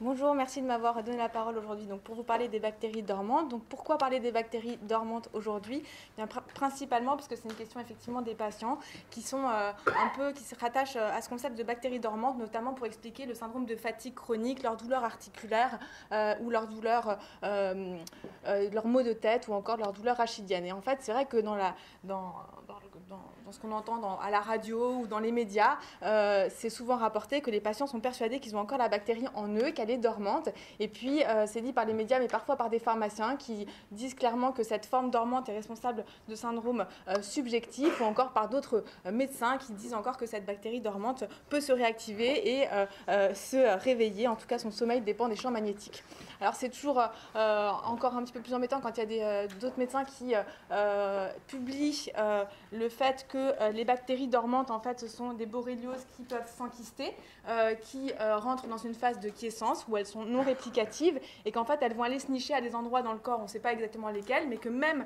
Bonjour, merci de m'avoir donné la parole aujourd'hui pour vous parler des bactéries dormantes. Donc pourquoi parler des bactéries dormantes aujourd'hui? Principalement parce que c'est une question effectivement des patients qui sont qui se rattachent à ce concept de bactéries dormantes, notamment pour expliquer le syndrome de fatigue chronique, leurs douleurs articulaires ou leurs douleurs, leurs maux de tête ou encore leurs douleurs rachidiennes. Et en fait, c'est vrai que dans ce qu'on entend à la radio ou dans les médias, c'est souvent rapporté que les patients sont persuadés qu'ils ont encore la bactérie en eux, qu'elle est dormante. Et puis, c'est dit par les médias, mais parfois par des pharmaciens qui disent clairement que cette forme dormante est responsable de syndromes subjectifs, ou encore par d'autres médecins qui disent encore que cette bactérie dormante peut se réactiver et se réveiller. En tout cas, son sommeil dépend des champs magnétiques. Alors, c'est toujours encore un petit peu plus embêtant quand il y a d'autres médecins qui publient le fait que les bactéries dormantes, en fait, ce sont des borrélioses qui peuvent s'enkyster, qui rentrent dans une phase de quiescence où elles sont non réplicatives et qu'en fait, elles vont aller se nicher à des endroits dans le corps, on ne sait pas exactement lesquels, mais que même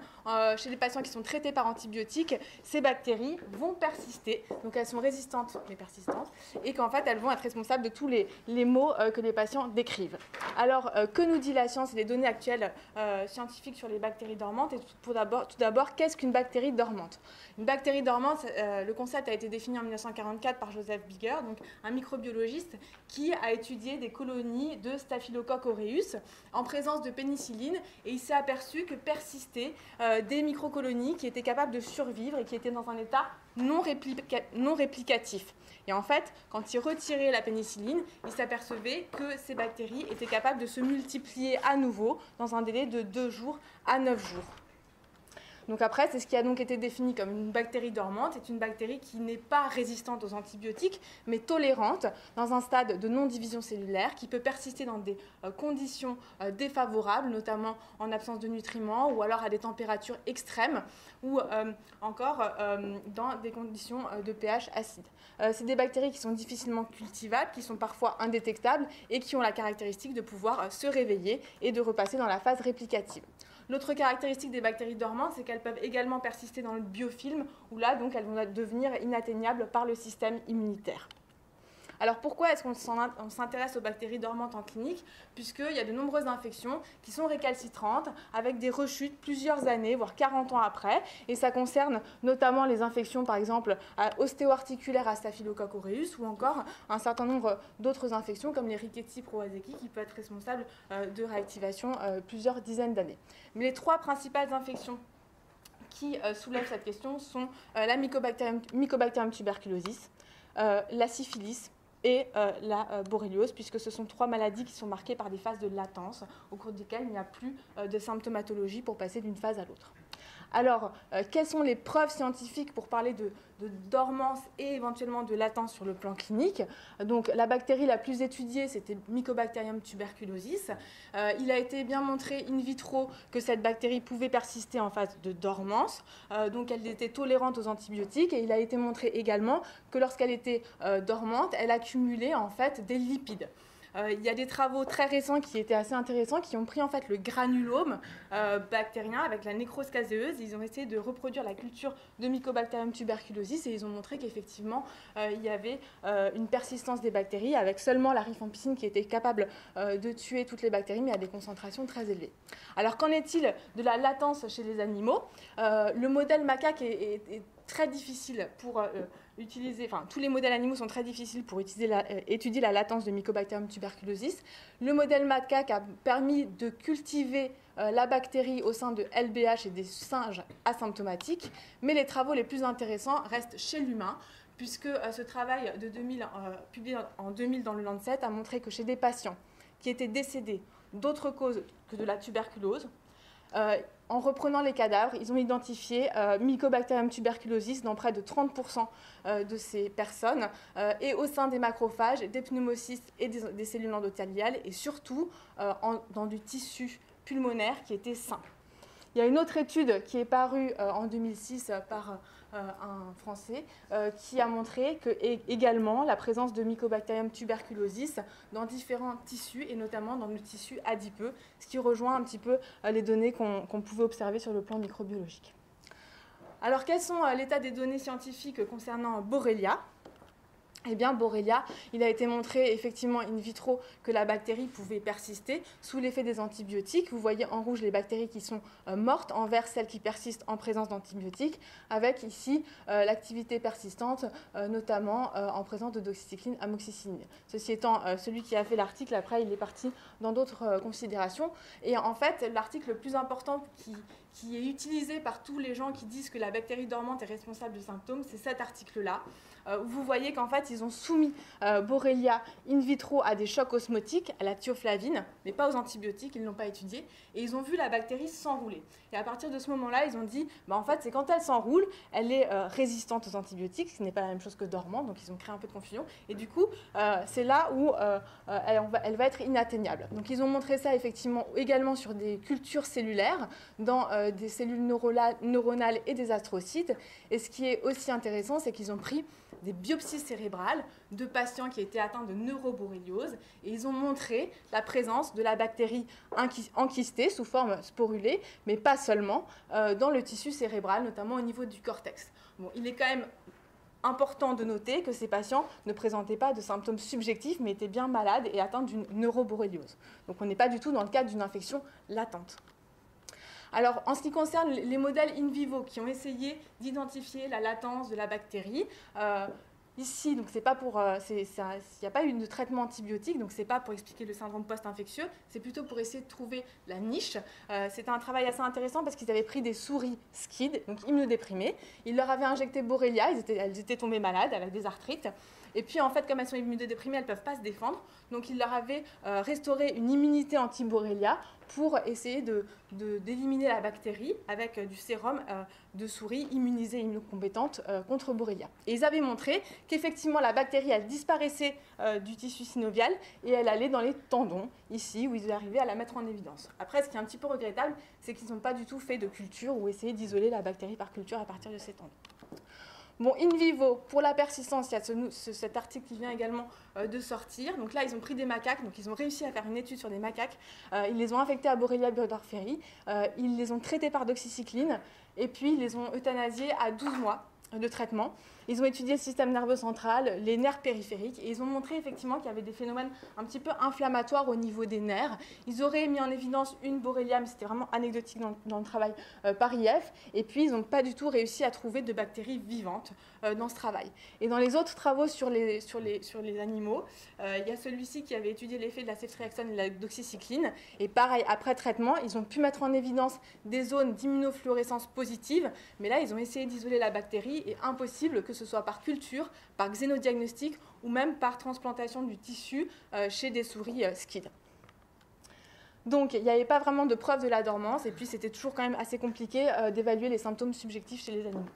chez les patients qui sont traités par antibiotiques, ces bactéries vont persister. Donc, elles sont résistantes, mais persistantes, et qu'en fait, elles vont être responsables de tous les maux que les patients décrivent. Alors, que nous dit la science et les données actuelles scientifiques sur les bactéries dormantes? Et tout d'abord, qu'est-ce qu'une bactérie dormante? Une bactérie dormante, le concept a été défini en 1944 par Joseph Biger, donc un microbiologiste qui a étudié des colonies de Staphylococcus aureus en présence de pénicilline, et il s'est aperçu que persistaient des microcolonies qui étaient capables de survivre et qui étaient dans un état non réplicatif. Et en fait, quand il retirait la pénicilline, il s'apercevait que ces bactéries étaient capables de se multiplier à nouveau dans un délai de 2 jours à 9 jours. Donc après, c'est ce qui a donc été défini comme une bactérie dormante. C'est une bactérie qui n'est pas résistante aux antibiotiques, mais tolérante dans un stade de non-division cellulaire, qui peut persister dans des conditions défavorables, notamment en absence de nutriments ou alors à des températures extrêmes, ou encore dans des conditions de pH acide. C'est des bactéries qui sont difficilement cultivables, qui sont parfois indétectables et qui ont la caractéristique de pouvoir se réveiller et de repasser dans la phase réplicative. L'autre caractéristique des bactéries dormantes, c'est qu'elles peuvent également persister dans le biofilm, où là, donc, elles vont devenir inatteignables par le système immunitaire. Alors pourquoi est-ce qu'on s'intéresse aux bactéries dormantes en clinique? Puisqu'il y a de nombreuses infections qui sont récalcitrantes, avec des rechutes plusieurs années, voire 40 ans après. Et ça concerne notamment les infections, par exemple, ostéo-articulaires à Staphylococcus aureus, ou encore un certain nombre d'autres infections, comme les Rickettsia prowazekii, qui peuvent être responsables de réactivation plusieurs dizaines d'années. Mais les 3 principales infections qui soulèvent cette question sont la Mycobacterium tuberculosis, la syphilis et la borréliose, puisque ce sont 3 maladies qui sont marquées par des phases de latence, au cours desquelles il n'y a plus de symptomatologie pour passer d'une phase à l'autre. Alors, quelles sont les preuves scientifiques pour parler de dormance et éventuellement de latence sur le plan clinique? Donc, la bactérie la plus étudiée, c'était Mycobacterium tuberculosis. Il a été bien montré in vitro que cette bactérie pouvait persister en phase de dormance, donc elle était tolérante aux antibiotiques, et il a été montré également que lorsqu'elle était dormante, elle accumulait en fait des lipides. Il y a des travaux très récents qui étaient assez intéressants, qui ont pris en fait le granulome bactérien avec la nécrose caséeuse. Ils ont essayé de reproduire la culture de Mycobacterium tuberculosis, et ils ont montré qu'effectivement il y avait une persistance des bactéries avec seulement la rifampicine qui était capable de tuer toutes les bactéries, mais à des concentrations très élevées. Alors qu'en est-il de la latence chez les animaux? Le modèle macaque est très difficile pour utiliser, enfin tous les modèles animaux sont très difficiles pour étudier la latence de Mycobacterium tuberculosis. Le modèle macaque a permis de cultiver la bactérie au sein de LBH et des singes asymptomatiques, mais les travaux les plus intéressants restent chez l'humain, puisque ce travail de 2000, publié en 2000 dans le Lancet a montré que chez des patients qui étaient décédés d'autres causes que de la tuberculose, en reprenant les cadavres, ils ont identifié Mycobacterium tuberculosis dans près de 30% de ces personnes, et au sein des macrophages, des pneumocystes et des cellules endothéliales, et surtout dans du tissu pulmonaire qui était sain. Il y a une autre étude qui est parue en 2006 par un Français qui a montré que également la présence de Mycobacterium tuberculosis dans différents tissus, et notamment dans le tissu adipeux, ce qui rejoint un petit peu les données qu'on pouvait observer sur le plan microbiologique. Alors, quels sont l'état des données scientifiques concernant Borrelia? eh bien, Borrelia, il a été montré effectivement in vitro que la bactérie pouvait persister sous l'effet des antibiotiques. Vous voyez en rouge les bactéries qui sont mortes, en vert celles qui persistent en présence d'antibiotiques, avec ici l'activité persistante, notamment en présence de doxycycline, amoxicilline. Ceci étant, celui qui a fait l'article, après, il est parti dans d'autres considérations. Et en fait, l'article le plus important qui est utilisé par tous les gens qui disent que la bactérie dormante est responsable de symptômes, c'est cet article-là. Vous voyez qu'en fait, ils ont soumis Borrelia in vitro à des chocs osmotiques, à la thioflavine, mais pas aux antibiotiques, ils ne l'ont pas étudié, et ils ont vu la bactérie s'enrouler. Et à partir de ce moment-là, ils ont dit, en fait, c'est quand elle s'enroule, elle est résistante aux antibiotiques, ce qui n'est pas la même chose que dormante, donc ils ont créé un peu de confusion, et du coup, c'est là où elle va être inatteignable. Donc ils ont montré ça effectivement également sur des cultures cellulaires, dans des cellules neuronales et des astrocytes, et ce qui est aussi intéressant, c'est qu'ils ont pris des biopsies cérébrales de patients qui étaient atteints de neuroborréliose et ils ont montré la présence de la bactérie enquistée sous forme sporulée, mais pas seulement, dans le tissu cérébral, notamment au niveau du cortex. Bon, il est quand même important de noter que ces patients ne présentaient pas de symptômes subjectifs, mais étaient bien malades et atteints d'une neuroborréliose. Donc on n'est pas du tout dans le cadre d'une infection latente. Alors, en ce qui concerne les modèles in vivo qui ont essayé d'identifier la latence de la bactérie, ici, donc c'est pas pour, il n'y a pas eu de traitement antibiotique, donc c'est pas pour expliquer le syndrome post-infectieux, c'est plutôt pour essayer de trouver la niche. C'était un travail assez intéressant parce qu'ils avaient pris des souris SCID, donc immunodéprimées, ils leur avaient injecté Borrelia, elles étaient tombées malades, elles avaient des arthrites, et puis en fait, comme elles sont immunodéprimées, elles ne peuvent pas se défendre, donc ils leur avaient restauré une immunité anti-Borrelia pour essayer d'éliminer la bactérie avec du sérum de souris immunisées et immunocompétentes contre Borrelia. Et ils avaient montré qu'effectivement la bactérie, elle disparaissait du tissu synovial et elle allait dans les tendons, ici, où ils arrivaient à la mettre en évidence. Après, ce qui est un petit peu regrettable, c'est qu'ils n'ont pas du tout fait de culture ou essayé d'isoler la bactérie par culture à partir de ces tendons. Bon, in vivo, pour la persistance, il y a cet article qui vient également de sortir. Donc là, ils ont pris des macaques, donc ils ont réussi à faire une étude sur des macaques. Ils les ont infectés à Borrelia burgdorferi, ils les ont traités par doxycycline, et puis ils les ont euthanasiés à 12 mois de traitement. Ils ont étudié le système nerveux central, les nerfs périphériques, et ils ont montré effectivement qu'il y avait des phénomènes un petit peu inflammatoires au niveau des nerfs. Ils auraient mis en évidence une Borrelia, mais c'était vraiment anecdotique dans le travail par IF, et puis ils n'ont pas du tout réussi à trouver de bactéries vivantes dans ce travail. Et dans les autres travaux sur les animaux, il y a celui-ci qui avait étudié l'effet de la ceftriaxone et de la doxycycline, et pareil, après traitement, ils ont pu mettre en évidence des zones d'immunofluorescence positive, mais là, ils ont essayé d'isoler la bactérie, et impossible que ce soit par culture, par xénodiagnostic ou même par transplantation du tissu chez des souris SCID. Donc, il n'y avait pas vraiment de preuve de la dormance, et puis c'était toujours quand même assez compliqué d'évaluer les symptômes subjectifs chez les animaux.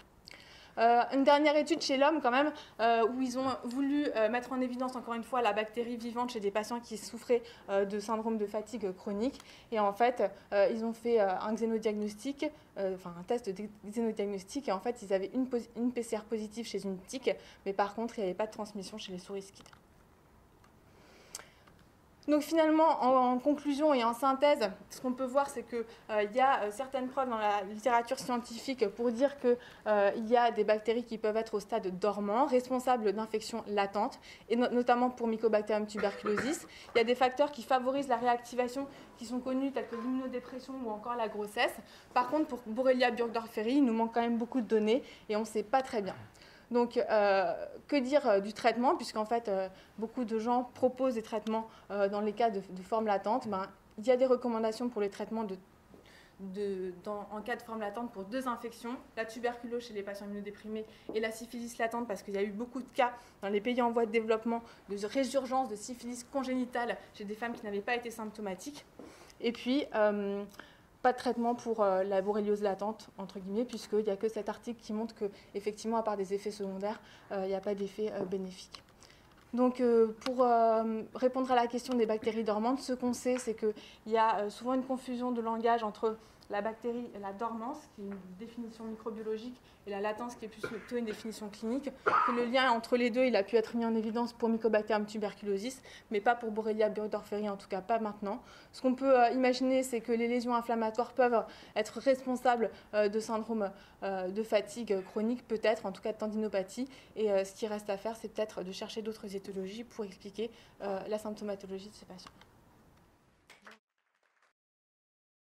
Une dernière étude chez l'homme quand même, où ils ont voulu mettre en évidence encore une fois la bactérie vivante chez des patients qui souffraient de syndrome de fatigue chronique. Et en fait, ils ont fait un xénodiagnostic, un test de xénodiagnostic, et en fait, ils avaient une PCR positive chez une tique, mais par contre, il n'y avait pas de transmission chez les souris SCID. Donc finalement, en conclusion et en synthèse, ce qu'on peut voir, c'est qu'il y a certaines preuves dans la littérature scientifique pour dire qu'il y a des bactéries qui peuvent être au stade dormant, responsables d'infections latentes, et notamment pour Mycobacterium tuberculosis. Il y a des facteurs qui favorisent la réactivation qui sont connus, tels que l'immunodépression ou encore la grossesse. Par contre, pour Borrelia burgdorferi, il nous manque quand même beaucoup de données et on ne sait pas très bien. Donc, que dire du traitement, puisqu'en fait, beaucoup de gens proposent des traitements dans les cas de forme latente. Il y a des recommandations pour les traitements en cas de forme latente pour 2 infections, la tuberculose chez les patients immunodéprimés et la syphilis latente, parce qu'il y a eu beaucoup de cas dans les pays en voie de développement de résurgence de syphilis congénitale chez des femmes qui n'avaient pas été symptomatiques. Et puis, pas de traitement pour la borréliose latente, entre guillemets, puisqu'il n'y a que cet article qui montre qu'effectivement, à part des effets secondaires, il n'y a pas d'effet bénéfique. Donc, pour répondre à la question des bactéries dormantes, ce qu'on sait, c'est qu'il y a souvent une confusion de langage entre la bactérie, la dormance, qui est une définition microbiologique, et la latence, qui est plutôt une définition clinique, que le lien entre les deux, il a pu être mis en évidence pour Mycobacterium tuberculosis, mais pas pour Borrelia burgdorferi, en tout cas pas maintenant. Ce qu'on peut imaginer, c'est que les lésions inflammatoires peuvent être responsables de syndrome de fatigue chronique, peut-être, en tout cas de tendinopathie, et ce qui reste à faire, c'est peut-être de chercher d'autres étiologies pour expliquer la symptomatologie de ces patients.